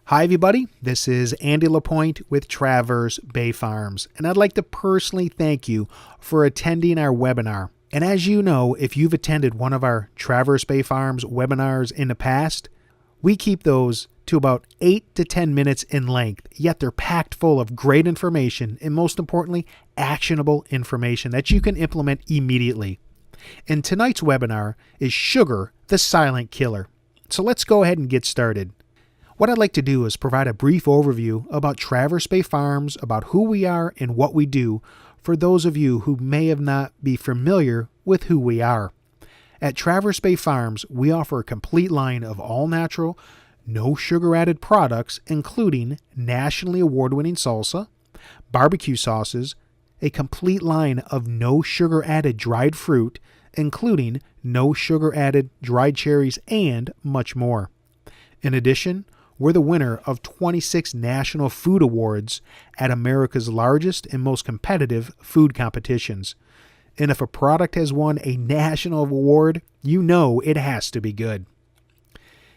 Hi everybody, this is Andy LaPointe with Traverse Bay Farms, and I'd like to personally thank you for attending our webinar. And as you know, if you've attended one of our Traverse Bay Farms webinars in the past, we keep those to about 8 to 10 minutes in length, yet they're packed full of great information and most importantly, actionable information that you can implement immediately. And tonight's webinar is Sugar, the Silent Killer. So let's go ahead and get started. What I'd like to do is provide a brief overview about Traverse Bay Farms, about who we are and what we do for those of you who may have not be familiar with who we are. At Traverse Bay Farms, we offer a complete line of all-natural, no sugar-added products, including nationally award-winning salsa, barbecue sauces, a complete line of no sugar-added dried fruit, including no sugar-added dried cherries, and much more. In addition, we're the winner of 26 national food awards at America's largest and most competitive food competitions. And if a product has won a national award, you know it has to be good.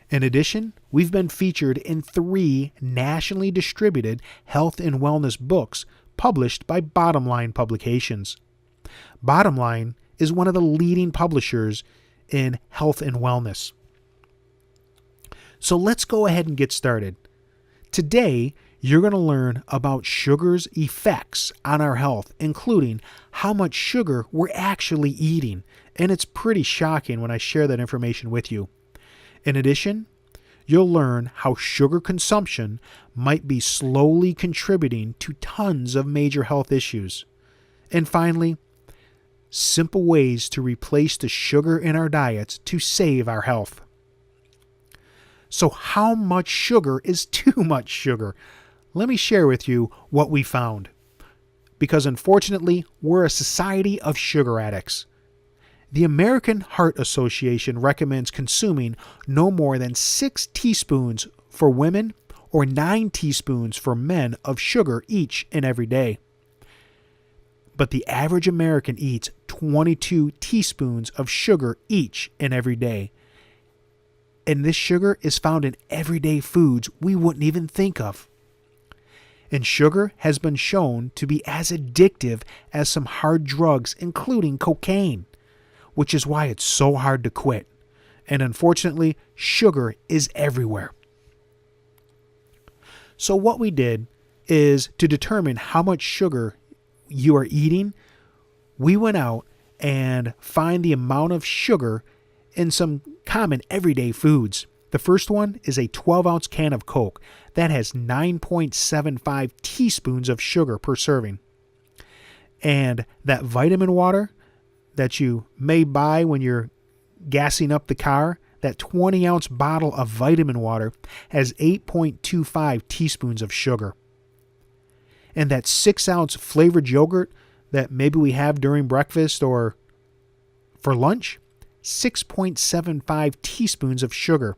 In addition, we've been featured in 3 nationally distributed health and wellness books published by Bottom Line Publications. Bottom Line is one of the leading publishers in health and wellness. So let's go ahead and get started. Today, you're going to learn about sugar's effects on our health, including how much sugar we're actually eating. And it's pretty shocking when I share that information with you. In addition, you'll learn how sugar consumption might be slowly contributing to tons of major health issues. And finally, simple ways to replace the sugar in our diets to save our health. So how much sugar is too much sugar? Let me share with you what we found. Because unfortunately, we're a society of sugar addicts. The American Heart Association recommends consuming no more than 6 teaspoons for women or 9 teaspoons for men of sugar each and every day. But the average American eats 22 teaspoons of sugar each and every day. And this sugar is found in everyday foods we wouldn't even think of. And sugar has been shown to be as addictive as some hard drugs, including cocaine, which is why it's so hard to quit. And unfortunately, sugar is everywhere. So what we did is to determine how much sugar you are eating, we went out and find the amount of sugar in some common everyday foods. The first one is a 12-ounce can of Coke that has 9.75 teaspoons of sugar per serving. And that vitamin water that you may buy when you're gassing up the car, that 20-ounce bottle of vitamin water has 8.25 teaspoons of sugar. And that 6-ounce flavored yogurt that maybe we have during breakfast or for lunch, 6.75 teaspoons of sugar.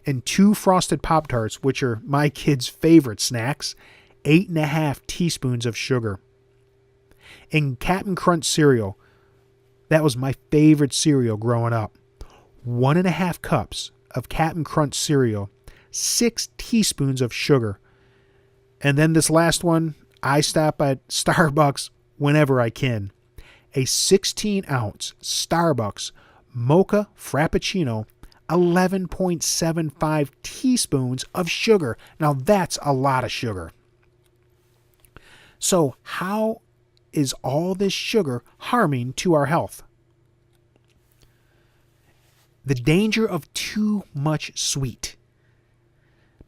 And 2 frosted Pop-Tarts, which are my kids' favorite snacks, 8.5 teaspoons of sugar. And Cap'n Crunch cereal, that was my favorite cereal growing up. 1.5 cups of Cap'n Crunch cereal, 6 teaspoons of sugar. And then this last one, I stop at Starbucks whenever I can. A 16-ounce Starbucks Mocha Frappuccino, 11.75 teaspoons of sugar. Now that's a lot of sugar. So how is all this sugar harming to our health? The danger of too much sweet.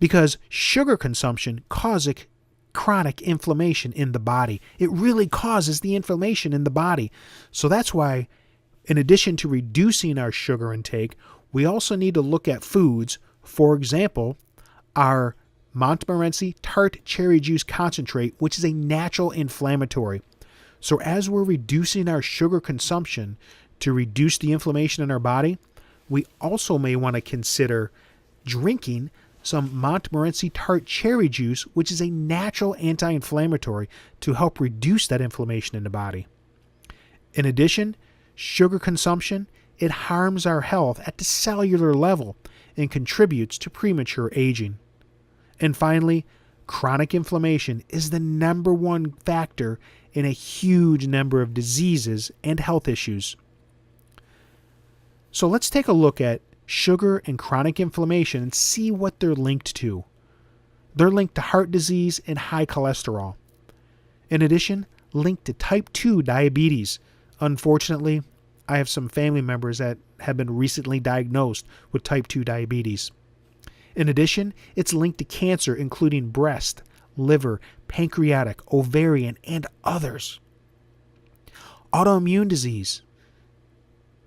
Because sugar consumption causes chronic inflammation in the body. It really causes the inflammation in the body. So that's why, in addition to reducing our sugar intake, we also need to look at foods. For example, our Montmorency tart cherry juice concentrate, which is a natural inflammatory. So as we're reducing our sugar consumption to reduce the inflammation in our body, we also may want to consider drinking some Montmorency tart cherry juice, which is a natural anti-inflammatory to help reduce that inflammation in the body. In addition, sugar consumption, it harms our health at the cellular level and contributes to premature aging. And finally, chronic inflammation is the number one factor in a huge number of diseases and health issues. So let's take a look at sugar and chronic inflammation and see what they're linked to. They're linked to heart disease and high cholesterol. In addition, linked to type 2 diabetes. Unfortunately, I have some family members that have been recently diagnosed with type 2 diabetes. In addition, it's linked to cancer, including breast, liver, pancreatic, ovarian, and others. Autoimmune disease,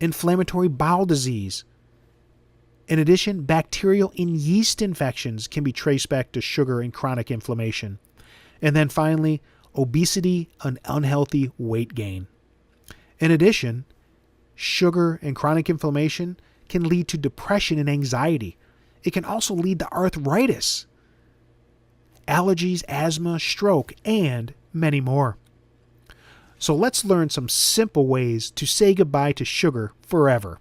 inflammatory bowel disease. In addition, bacterial and yeast infections can be traced back to sugar and chronic inflammation. And then finally, obesity and unhealthy weight gain. In addition, sugar and chronic inflammation can lead to depression and anxiety. It can also lead to arthritis, allergies, asthma, stroke, and many more. So let's learn some simple ways to say goodbye to sugar forever.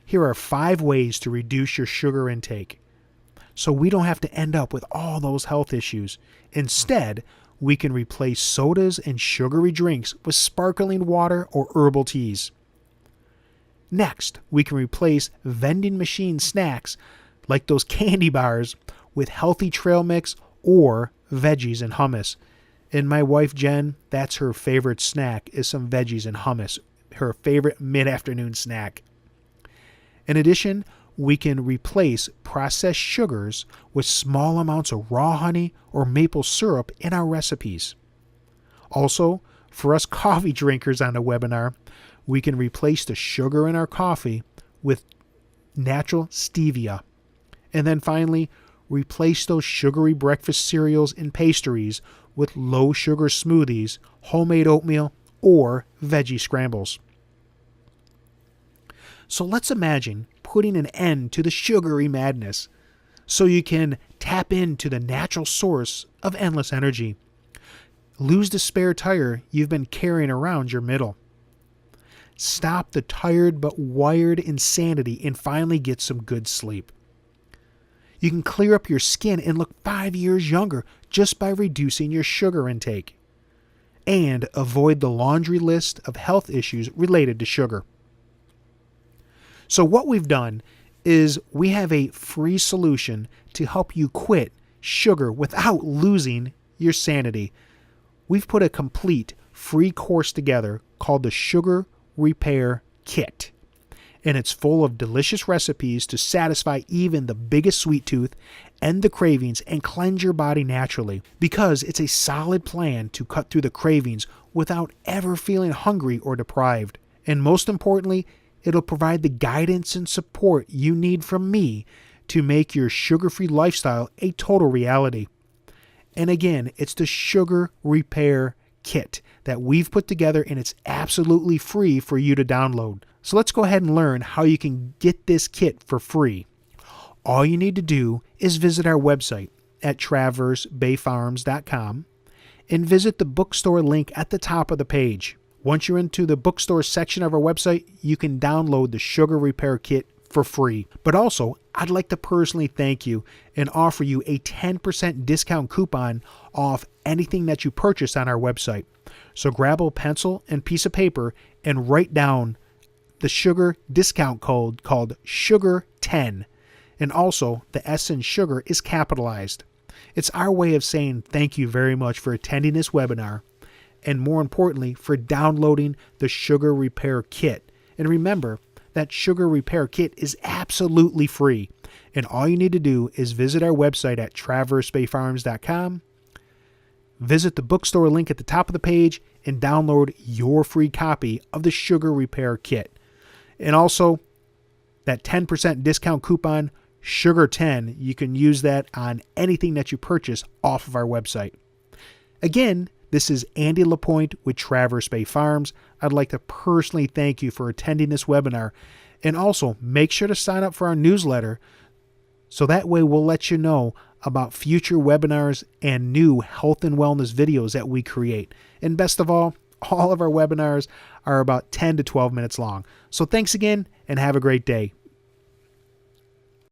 Here are 5 ways to reduce your sugar intake, so we don't have to end up with all those health issues. Instead, we can replace sodas and sugary drinks with sparkling water or herbal teas. Next, we can replace vending machine snacks like those candy bars with healthy trail mix or veggies and hummus. And my wife Jen, that's her favorite snack, is some veggies and hummus, her favorite mid-afternoon snack. In addition, we can replace processed sugars with small amounts of raw honey or maple syrup in our recipes. Also, for us coffee drinkers on the webinar, we can replace the sugar in our coffee with natural stevia. And then finally, replace those sugary breakfast cereals and pastries with low sugar smoothies, homemade oatmeal, or veggie scrambles. So let's imagine putting an end to the sugary madness so you can tap into the natural source of endless energy. Lose the spare tire you've been carrying around your middle. Stop the tired but wired insanity and finally get some good sleep. You can clear up your skin and look 5 years younger just by reducing your sugar intake. And avoid the laundry list of health issues related to sugar. So what we've done is we have a free solution to help you quit sugar without losing your sanity. We've put a complete free course together called the Sugar Repair Kit. And it's full of delicious recipes to satisfy even the biggest sweet tooth, end the cravings, and cleanse your body naturally. Because it's a solid plan to cut through the cravings without ever feeling hungry or deprived. And most importantly, it'll provide the guidance and support you need from me to make your sugar-free lifestyle a total reality. And again, it's the Sugar Repair Kit that we've put together, and it's absolutely free for you to download. So let's go ahead and learn how you can get this kit for free. All you need to do is visit our website at traversebayfarms.com and visit the bookstore link at the top of the page. Once you're into the bookstore section of our website, you can download the Sugar Repair Kit for free. But also, I'd like to personally thank you and offer you a 10% discount coupon off anything that you purchase on our website. So grab a pencil and piece of paper and write down the sugar discount code called SUGAR10. And also, the S in sugar is capitalized. It's our way of saying thank you very much for attending this webinar, and more importantly, for downloading the Sugar Repair Kit. And remember, that Sugar Repair Kit is absolutely free. And all you need to do is visit our website at traversebayfarms.com, visit the bookstore link at the top of the page, and download your free copy of the Sugar Repair Kit. And also, that 10% discount coupon, SUGAR10, you can use that on anything that you purchase off of our website. Again, this is Andy LaPointe with Traverse Bay Farms. I'd like to personally thank you for attending this webinar. And also, make sure to sign up for our newsletter so that way we'll let you know about future webinars and new health and wellness videos that we create. And best of all of our webinars are about 10 to 12 minutes long. So thanks again and have a great day.